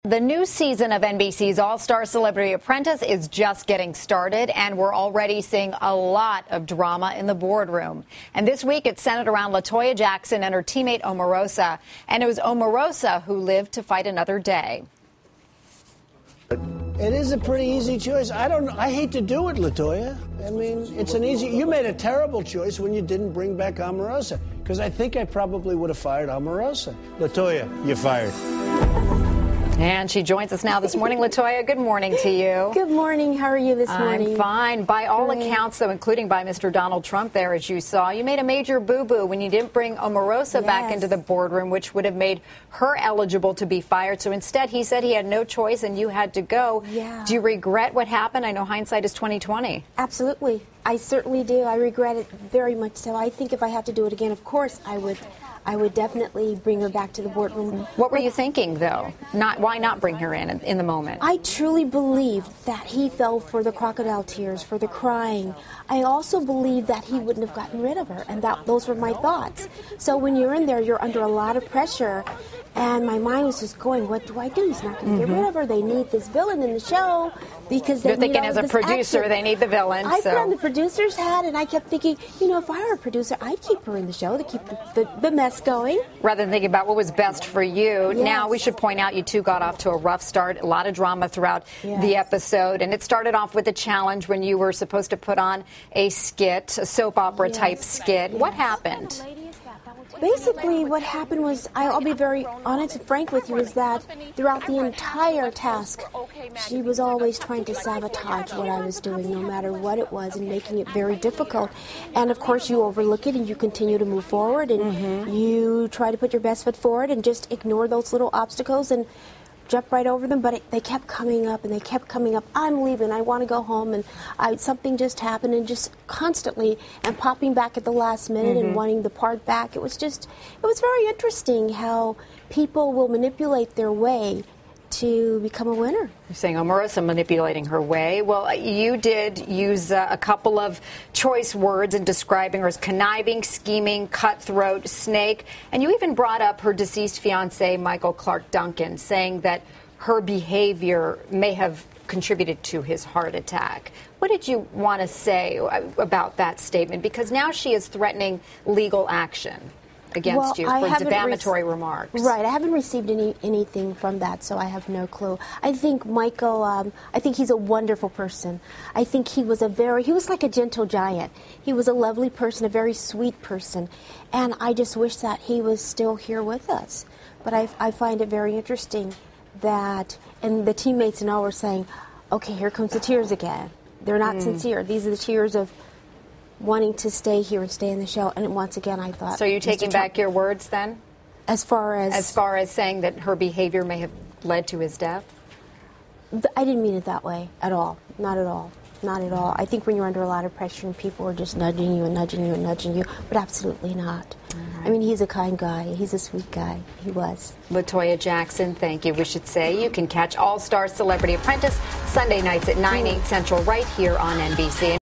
The new season of NBC's All-Star Celebrity Apprentice is just getting started, and we're already seeing a lot of drama in the boardroom. And this week, it centered around LaToya Jackson and her teammate Omarosa. And it was Omarosa who lived to fight another day. It is a pretty easy choice. I hate to do it, LaToya. I mean, it's an easy. You made a terrible choice when you didn't bring back Omarosa, because I think I probably would have fired Omarosa. LaToya, you're fired. And she joins us now this morning. LaToya, good morning to you. Good morning. How are you this morning? I'm fine. By all accounts, though, including by Mr. Donald Trump there, as you saw, you made a major boo-boo when you didn't bring Omarosa back into the boardroom, which would have made her eligible to be fired. So instead, he said he had no choice and you had to go. Yeah. Do you regret what happened? I know hindsight is 20/20. Absolutely. I certainly do. I regret it very much so. I think if I had to do it again, of course, I would definitely bring her back to the boardroom. What were you thinking, though? Why not bring her in the moment? I truly believed that he fell for the crocodile tears, for the crying. I also believed that he wouldn't have gotten rid of her, and those were my thoughts. So when you're in there, you're under a lot of pressure, and my mind was just going, what do I do? He's not going to get rid of her. They need this villain in the show because they You're thinking as a producer, action. they need the villain. I put on the producer's hat, and I kept thinking, if I were a producer, I'd keep her in the show to keep the mess going. Rather than thinking about what was best for you. Yes. Now, we should point out you two got off to a rough start, a lot of drama throughout the episode. And it started off with a challenge when you were supposed to put on a skit, a soap opera type skit. What happened? Basically, what happened was, I'll be very honest and frank with you, is that throughout the entire task, she was always trying to sabotage what I was doing, no matter what it was, and making it very difficult. And of course, you overlook it and you continue to move forward, and you try to put your best foot forward and just ignore those little obstacles and jump right over them, but they kept coming up and they kept coming up. I'm leaving, I want to go home, and something just happened, and just constantly and popping back at the last minute and wanting the part back. It was very interesting how people will manipulate their way to become a winner. You're saying Omarosa manipulating her way. Well, you did use a couple of choice words in describing her as conniving, scheming, cutthroat, snake, and you even brought up her deceased fiancé, Michael Clark Duncan, saying that her behavior may have contributed to his heart attack. What did you want to say about that statement? Because now she is threatening legal action against you for defamatory remarks. Right. I haven't received anything from that, so I have no clue. I think Michael, I think he's a wonderful person. I think he was like a gentle giant. He was a lovely person, a very sweet person, and I just wish that he was still here with us. But I find it very interesting that, and the teammates and all were saying, okay, here comes the tears again. They're not sincere. These are the tears of wanting to stay here and stay in the show. And once again, I thought... So you're taking back your words then? As far as saying that her behavior may have led to his death? I didn't mean it that way at all. Not at all. Not at all. I think when you're under a lot of pressure and people are just nudging you and nudging you and nudging you, but absolutely not. Right. I mean, he's a kind guy. He's a sweet guy. He was. LaToya Jackson, thank you. We should say you can catch All-Star Celebrity Apprentice Sunday nights at 9, 8 Central right here on NBC.